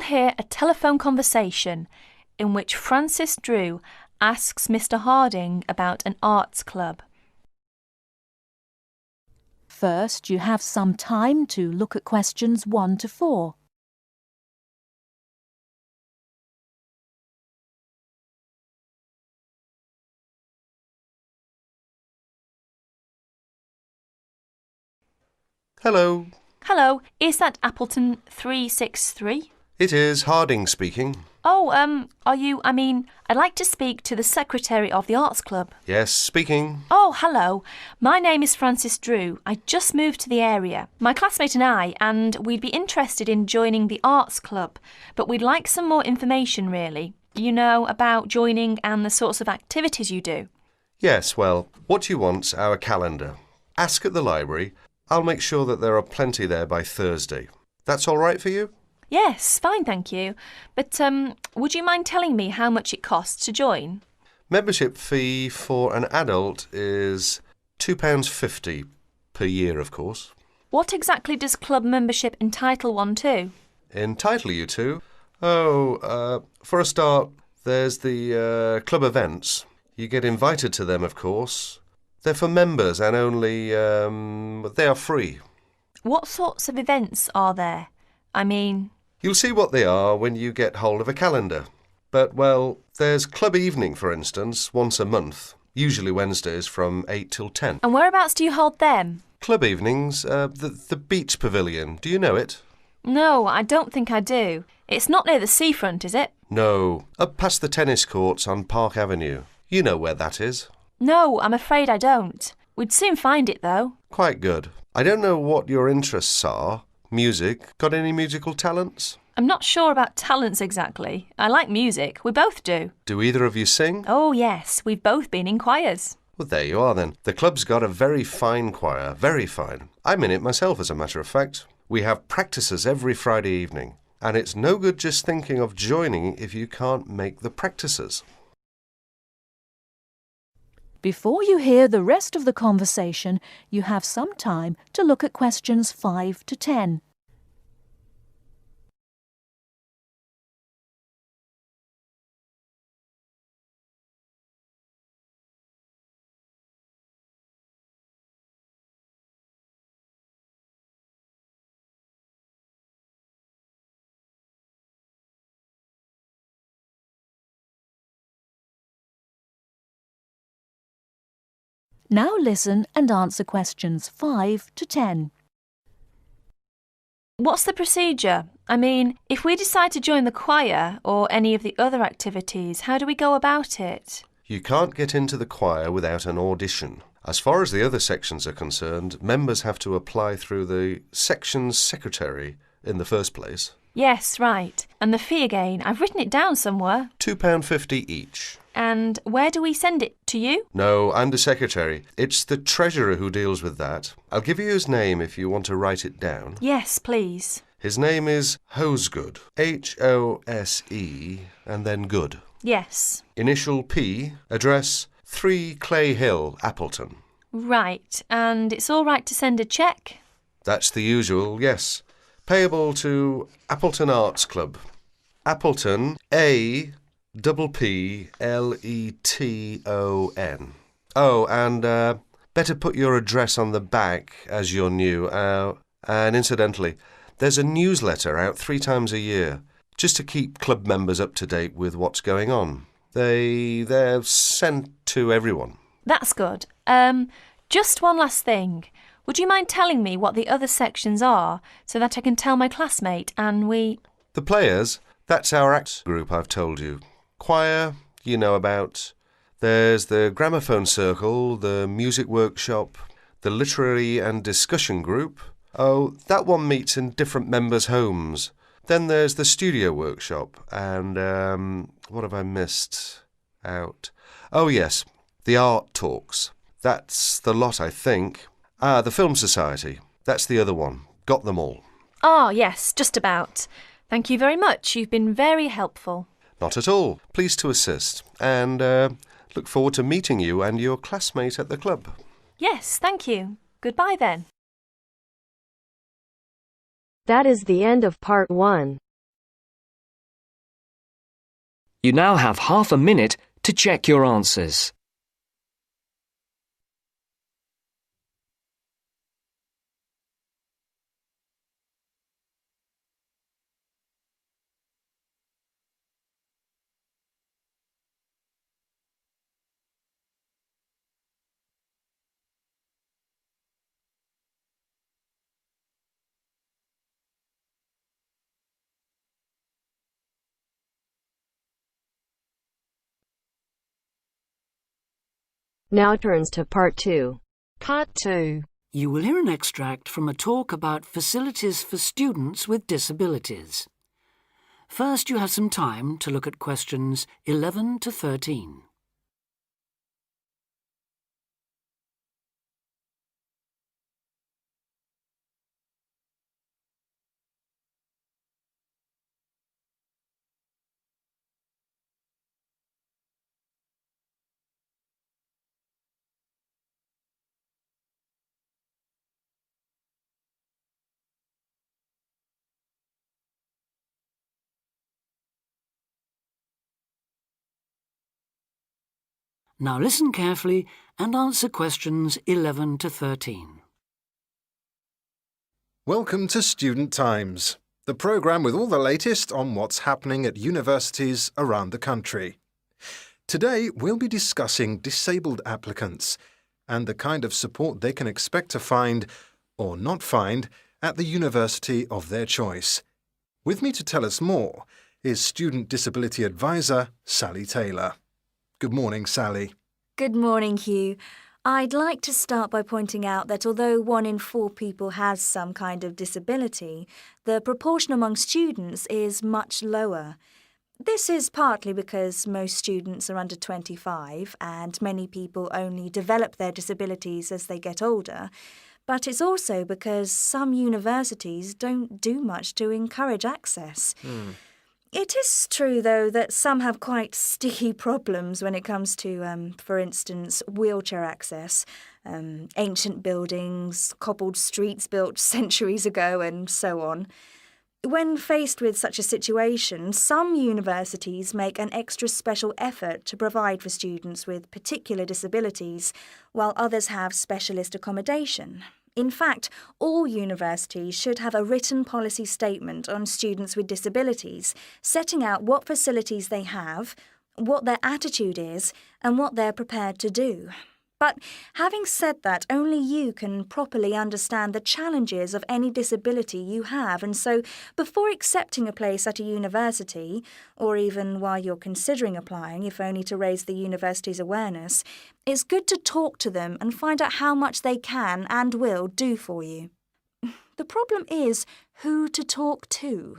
hear a telephone conversation in which Francis Drew asks Mr. Harding about an arts club. First, you have some time to look at questions 1 to 4. Hello. Hello, is that Appleton 363? It is Harding speaking. Oh, I'd like to speak to the secretary of the arts club. Yes, speaking. Oh, hello. My name is Francis Drew. I just moved to the area. My classmate and we'd be interested in joining the arts club, but we'd like some more information, really. You know, about joining and the sorts of activities you do. Yes, well, what you want's our calendar. Ask at the library. I'll make sure that there are plenty there by Thursday. That's all right for you? Yes, fine, thank you. But would you mind telling me how much it costs to join? Membership fee for an adult is £2.50 per year, of course. What exactly does club membership entitle one to? Entitle you to? Oh, for a start, there's the club events. You get invited to them, of course. They're for members and only, they are free. What sorts of events are there? You'll see what they are when you get hold of a calendar. But, well, there's club evening, for instance, once a month, usually Wednesdays from 8 till 10. And whereabouts do you hold them? Club evenings, the beach pavilion. Do you know it? No, I don't think I do. It's not near the seafront, is it? No, up past the tennis courts on Park Avenue. You know where that is. No, I'm afraid I don't. We'd soon find it, though. Quite good. I don't know what your interests are. Music. Got any musical talents? I'm not sure about talents exactly. I like music. We both do. Do either of you sing? Oh, yes. We've both been in choirs. Well, there you are then. The club's got a very fine choir. Very fine. I'm in it myself, as a matter of fact. We have practices every Friday evening. And it's no good just thinking of joining if you can't make the practices. Before you hear the rest of the conversation, you have some time to look at questions 5 to 10. Now listen and answer questions 5 to 10. What's the procedure? If we decide to join the choir or any of the other activities, how do we go about it? You can't get into the choir without an audition. As far as the other sections are concerned, members have to apply through the section's secretary in the first place. Yes, right. And the fee again, I've written it down somewhere. £2.50 each. And where do we send it? To you? No, I'm the secretary. It's the treasurer who deals with that. I'll give you his name if you want to write it down. Yes, please. His name is Hosegood. Hose and then Good. Yes. Initial P, address 3 Clay Hill, Appleton. Right. And it's all right to send a cheque? That's the usual, yes. Payable to Appleton Arts Club. Appleton, Appleton. Oh, and better put your address on the back as you're new. And incidentally, there's a newsletter out 3 times a year, just to keep club members up to date with what's going on. They're sent to everyone. That's good. Just one last thing. Would you mind telling me what the other sections are so that I can tell my classmate and we... The players, that's our act group I've told you. Choir, you know about. There's the gramophone circle, the music workshop, the literary and discussion group. Oh, that one meets in different members' homes. Then there's the studio workshop and, what have I missed out? Oh, yes, the art talks. That's the lot, I think. The Film Society. That's the other one. Got them all. Ah, yes, just about. Thank you very much. You've been very helpful. Not at all. Pleased to assist. And look forward to meeting you and your classmate at the club. Yes, thank you. Goodbye then. That is the end of part 1. You now have half a minute to check your answers. Now turns to Part 2. Part 2. You will hear an extract from a talk about facilities for students with disabilities. First, you have some time to look at questions 11 to 13. Now listen carefully and answer questions 11 to 13. Welcome to Student Times, the programme with all the latest on what's happening at universities around the country. Today we'll be discussing disabled applicants and the kind of support they can expect to find, or not find, at the university of their choice. With me to tell us more is Student Disability Advisor Sally Taylor. Good morning, Sally. Good morning, Hugh. I'd like to start by pointing out that although 1 in 4 people has some kind of disability, the proportion among students is much lower. This is partly because most students are under 25 and many people only develop their disabilities as they get older, but it's also because some universities don't do much to encourage access. It is true, though, that some have quite sticky problems when it comes to, for instance, wheelchair access, ancient buildings, cobbled streets built centuries ago, and so on. When faced with such a situation, some universities make an extra special effort to provide for students with particular disabilities, while others have specialist accommodation. In fact, all universities should have a written policy statement on students with disabilities, setting out what facilities they have, what their attitude is, and what they're prepared to do. But having said that, only you can properly understand the challenges of any disability you have, and so before accepting a place at a university, or even while you're considering applying, if only to raise the university's awareness, it's good to talk to them and find out how much they can and will do for you. The problem is who to talk to.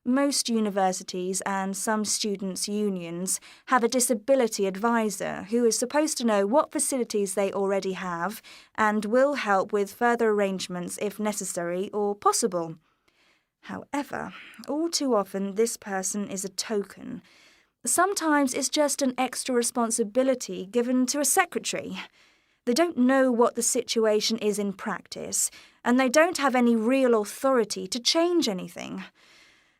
Most universities and some students' unions have a disability advisor who is supposed to know what facilities they already have and will help with further arrangements if necessary or possible. However, all too often this person is a token. Sometimes it's just an extra responsibility given to a secretary. They don't know what the situation is in practice, and they don't have any real authority to change anything.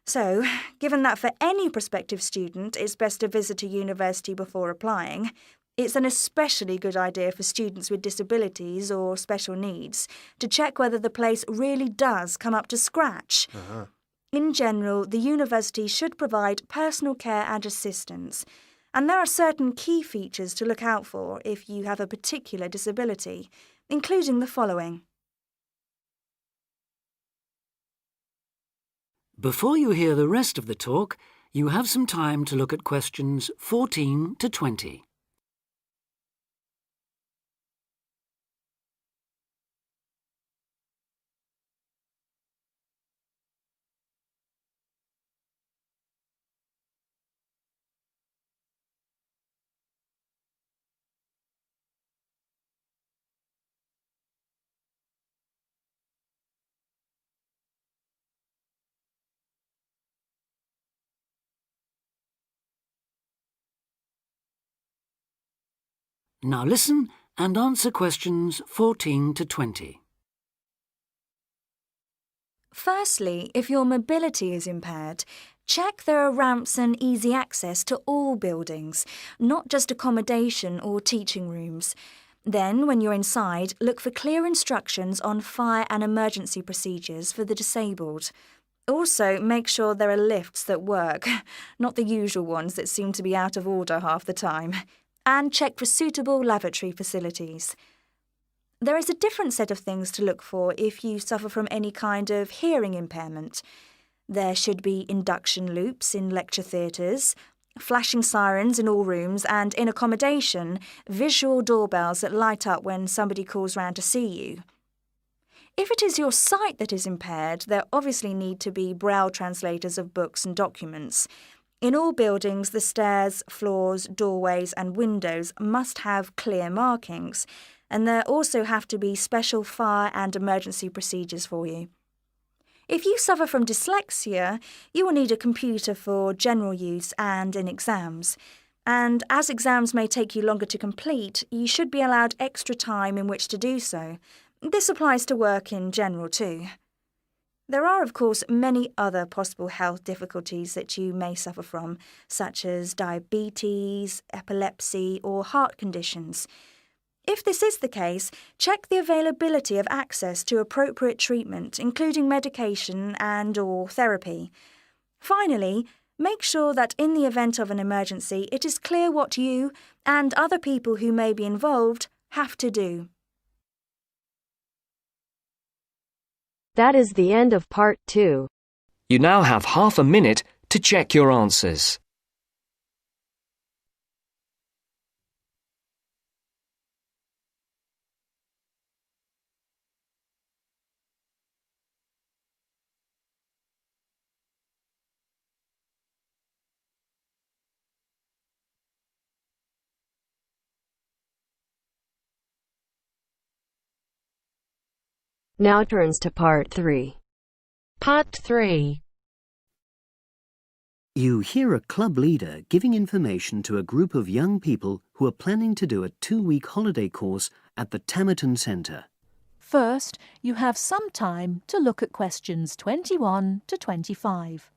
So, given that for any prospective student it's best to visit a university before applying, it's an especially good idea for students with disabilities or special needs to check whether the place really does come up to scratch. In general, the university should provide personal care and assistance, and there are certain key features to look out for if you have a particular disability, including the following. Before you hear the rest of the talk, you have some time to look at questions 14 to 20. Now listen and answer questions 14 to 20. Firstly, if your mobility is impaired, check there are ramps and easy access to all buildings, not just accommodation or teaching rooms. Then, when you're inside, look for clear instructions on fire and emergency procedures for the disabled. Also, make sure there are lifts that work, not the usual ones that seem to be out of order half the time. And check for suitable lavatory facilities. There is a different set of things to look for if you suffer from any kind of hearing impairment. There should be induction loops in lecture theatres, flashing sirens in all rooms, and in accommodation, visual doorbells that light up when somebody calls round to see you. If it is your sight that is impaired, there obviously need to be braille translators of books and documents. In all buildings, the stairs, floors, doorways and windows must have clear markings, and there also have to be special fire and emergency procedures for you. If you suffer from dyslexia, you will need a computer for general use and in exams. And as exams may take you longer to complete, you should be allowed extra time in which to do so. This applies to work in general too. There are, of course, many other possible health difficulties that you may suffer from, such as diabetes, epilepsy, or heart conditions. If this is the case, check the availability of access to appropriate treatment, including medication and/or therapy. Finally, make sure that in the event of an emergency, it is clear what you and other people who may be involved have to do. That is the end of part 2. You now have half a minute to check your answers. Now turns to part 3. Part 3. You hear a club leader giving information to a group of young people who are planning to do a 2-week holiday course at the Tamerton Centre. First, you have some time to look at questions 21 to 25.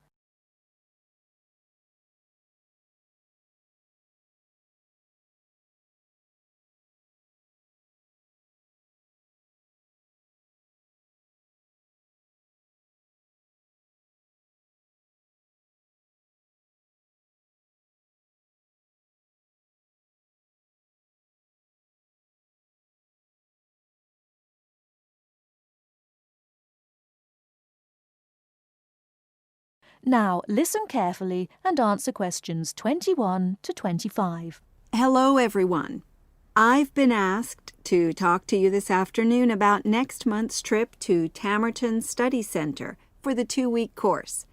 Now, listen carefully and answer questions 21 to 25. Hello, everyone. I've been asked to talk to you this afternoon about next month's trip to Tamerton Study Center for the 2-week course.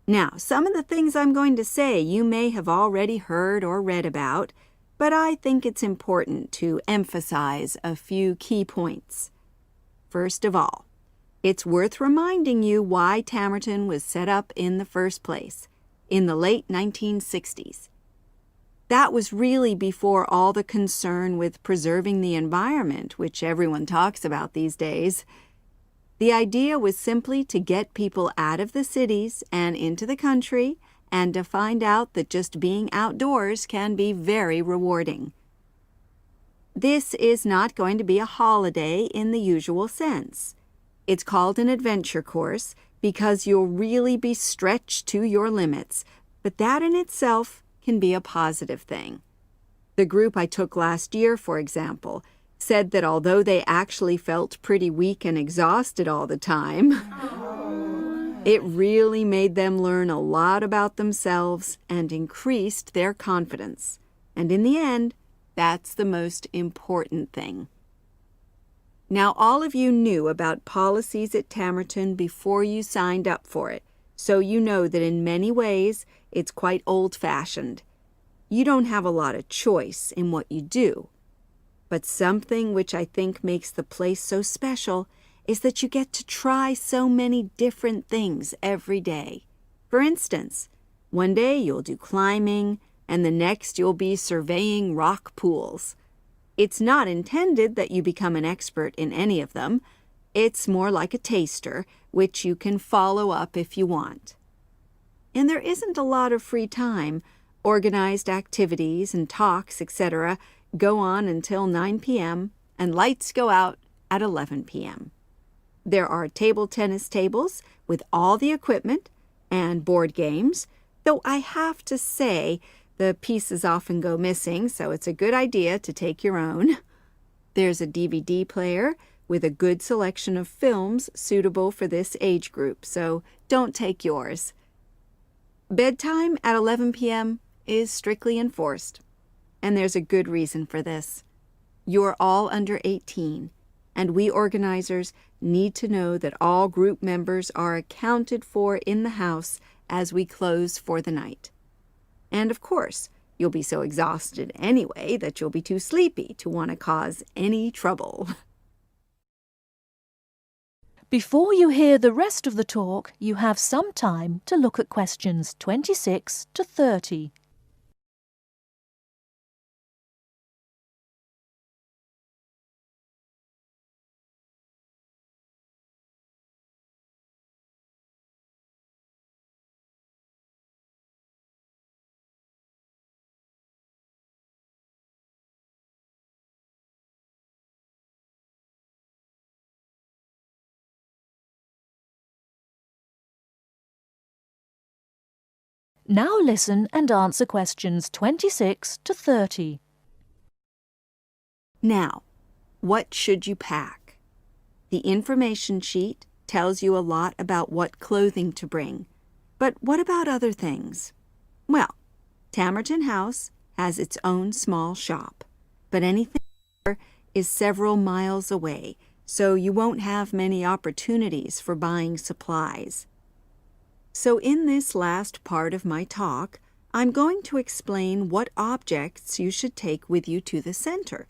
Now, some of the things I'm going to say you may have already heard or read about, but I think it's important to emphasize a few key points. First of all, it's worth reminding you why Tamerton was set up in the first place, in the late 1960s. That was really before all the concern with preserving the environment, which everyone talks about these days. The idea was simply to get people out of the cities and into the country and to find out that just being outdoors can be very rewarding. This is not going to be a holiday in the usual sense. It's called an adventure course because you'll really be stretched to your limits, but that in itself can be a positive thing. The group I took last year, for example, said that although they actually felt pretty weak and exhausted all the time, it really made them learn a lot about themselves and increased their confidence. And in the end, that's the most important thing. Now, all of you knew about policies at Tamerton before you signed up for it, so you know that in many ways it's quite old-fashioned. You don't have a lot of choice in what you do. But something which I think makes the place so special is that you get to try so many different things every day. For instance, one day you'll do climbing, and the next you'll be surveying rock pools. It's not intended that you become an expert in any of them. It's more like a taster, which you can follow up if you want. And there isn't a lot of free time. Organized activities and talks, etc., go on until 9 p.m., and lights go out at 11 p.m. There are table tennis tables with all the equipment and board games, though I have to say the pieces often go missing, so it's a good idea to take your own. There's a DVD player with a good selection of films suitable for this age group, so don't take yours. Bedtime at 11 p.m. is strictly enforced, and there's a good reason for this. You're all under 18, and we organizers need to know that all group members are accounted for in the house as we close for the night. And of course, you'll be so exhausted anyway that you'll be too sleepy to want to cause any trouble. Before you hear the rest of the talk, you have some time to look at questions 26 to 30. Now listen and answer questions 26 to 30. Now, what should you pack? The information sheet tells you a lot about what clothing to bring. But what about other things? Well, Tamerton House has its own small shop, but anything there is several miles away, so you won't have many opportunities for buying supplies. So in this last part of my talk, I'm going to explain what objects you should take with you to the center,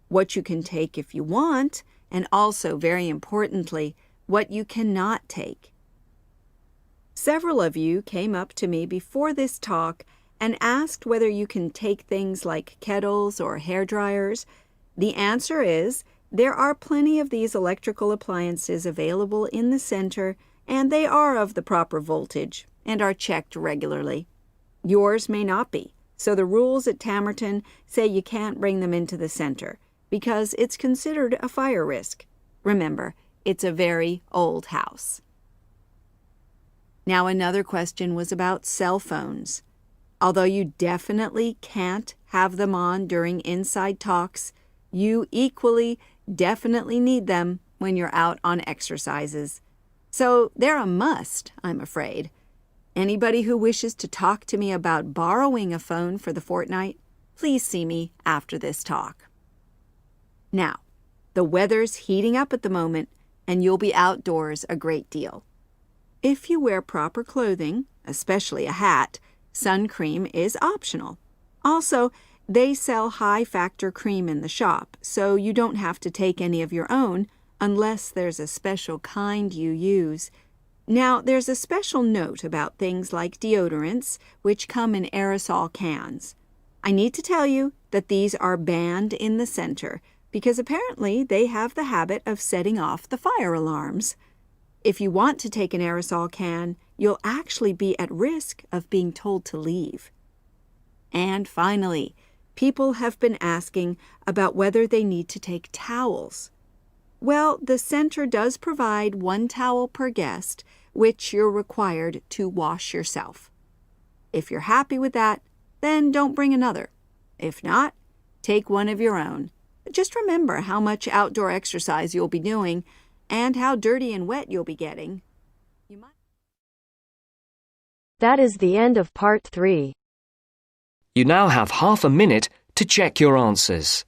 what you can take if you want, and also, very importantly, what you cannot take. Several of you came up to me before this talk and asked whether you can take things like kettles or hair dryers. The answer is there are plenty of these electrical appliances available in the center, and they are of the proper voltage and are checked regularly. Yours may not be, so the rules at Tamerton say you can't bring them into the center because it's considered a fire risk. Remember, it's a very old house. Now, another question was about cell phones. Although you definitely can't have them on during inside talks, you equally definitely need them when you're out on exercises. So they're a must, I'm afraid. Anybody who wishes to talk to me about borrowing a phone for the fortnight, please see me after this talk. Now, the weather's heating up at the moment, and you'll be outdoors a great deal. If you wear proper clothing, especially a hat, sun cream is optional. Also, they sell high-factor cream in the shop, so you don't have to take any of your own unless there's a special kind you use. Now, there's a special note about things like deodorants, which come in aerosol cans. I need to tell you that these are banned in the center because apparently they have the habit of setting off the fire alarms. If you want to take an aerosol can, you'll actually be at risk of being told to leave. And finally, people have been asking about whether they need to take towels. Well, the center does provide 1 towel per guest, which you're required to wash yourself. If you're happy with that, then don't bring another. If not, take one of your own. Just remember how much outdoor exercise you'll be doing and how dirty and wet you'll be getting. That is the end of part 3. You now have half a minute to check your answers.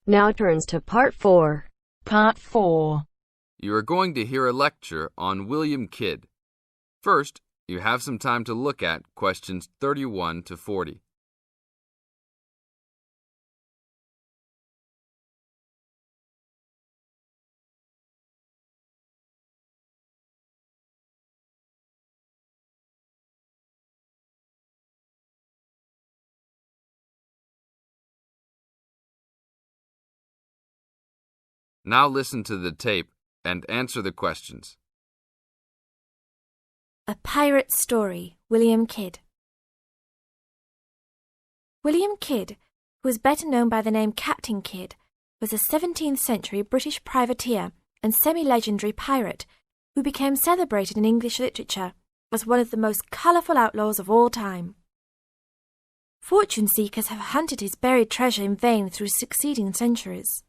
Now turns to part 4. Part 4. You are going to hear a lecture on William Kidd. First, you have some time to look at questions 31 to 40. Now listen to the tape and answer the questions. A Pirate Story, William Kidd. William Kidd, who was better known by the name Captain Kidd, was a 17th century British privateer and semi-legendary pirate who became celebrated in English literature as one of the most colourful outlaws of all time. Fortune seekers have hunted his buried treasure in vain through succeeding centuries.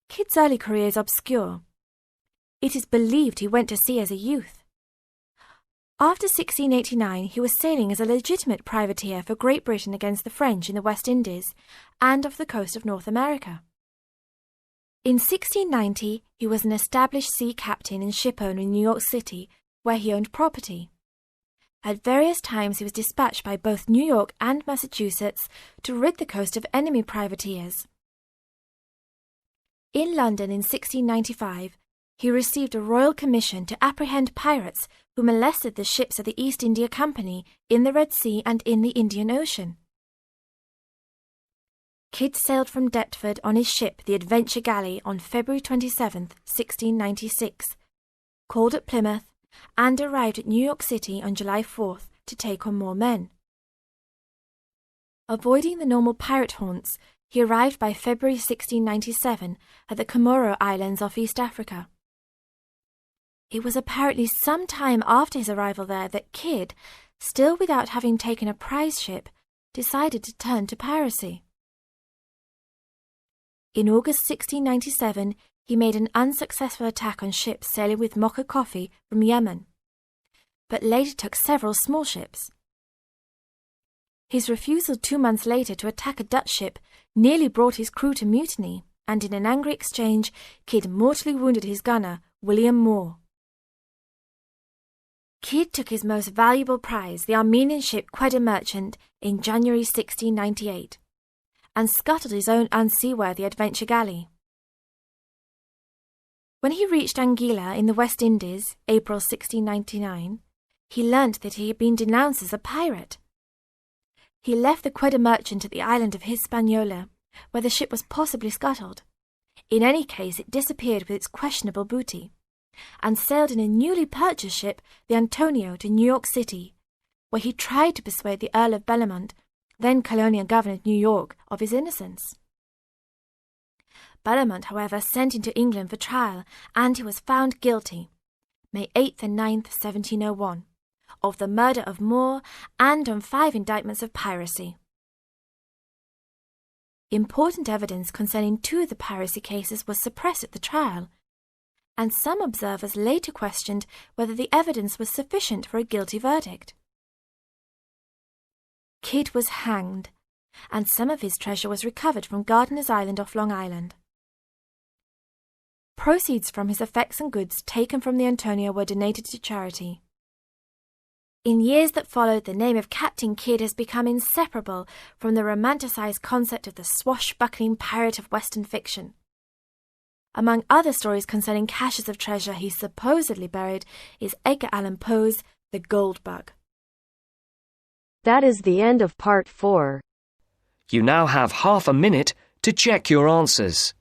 Kidd's early career is obscure. It is believed he went to sea as a youth. After 1689, he was sailing as a legitimate privateer for Great Britain against the French in the West Indies and off the coast of North America. In 1690, he was an established sea captain and shipowner in New York City, where he owned property. At various times, he was dispatched by both New York and Massachusetts to rid the coast of enemy privateers. In London in 1695, he received a royal commission to apprehend pirates who molested the ships of the East India Company in the Red Sea and in the Indian Ocean. Kidd sailed from Deptford on his ship, the Adventure Galley, on February 27, 1696, called at Plymouth, and arrived at New York City on July 4 to take on more men. Avoiding the normal pirate haunts, he arrived by February 1697 at the Comoro Islands off East Africa. It was apparently some time after his arrival there that Kidd, still without having taken a prize ship, decided to turn to piracy. In August 1697, he made an unsuccessful attack on ships sailing with Mocha coffee from Yemen, but later took several small ships. His refusal 2 months later to attack a Dutch ship nearly brought his crew to mutiny, and in an angry exchange, Kidd mortally wounded his gunner, William Moore. Kidd took his most valuable prize, the Armenian ship Quedda Merchant, in January 1698, and scuttled his own unseaworthy Adventure Galley. When he reached Anguilla in the West Indies, April 1699, he learnt that he had been denounced as a pirate. He left the Quedda Merchant at the island of Hispaniola, where the ship was possibly scuttled. In any case, it disappeared with its questionable booty, and sailed in a newly purchased ship, the Antonio, to New York City, where he tried to persuade the Earl of Bellomont, then colonial governor of New York, of his innocence. Bellomont, however, sent him to England for trial, and he was found guilty, May 8th and 9th, 1701, of the murder of Moore and on 5 indictments of piracy. Important evidence concerning 2 of the piracy cases was suppressed at the trial, and some observers later questioned whether the evidence was sufficient for a guilty verdict. Kidd was hanged, and some of his treasure was recovered from Gardiner's Island off Long Island. Proceeds from his effects and goods taken from the Antonio were donated to charity. In years that followed, the name of Captain Kidd has become inseparable from the romanticized concept of the swashbuckling pirate of Western fiction. Among other stories concerning caches of treasure he supposedly buried is Edgar Allan Poe's The Gold Bug. That is the end of part 4. You now have half a minute to check your answers.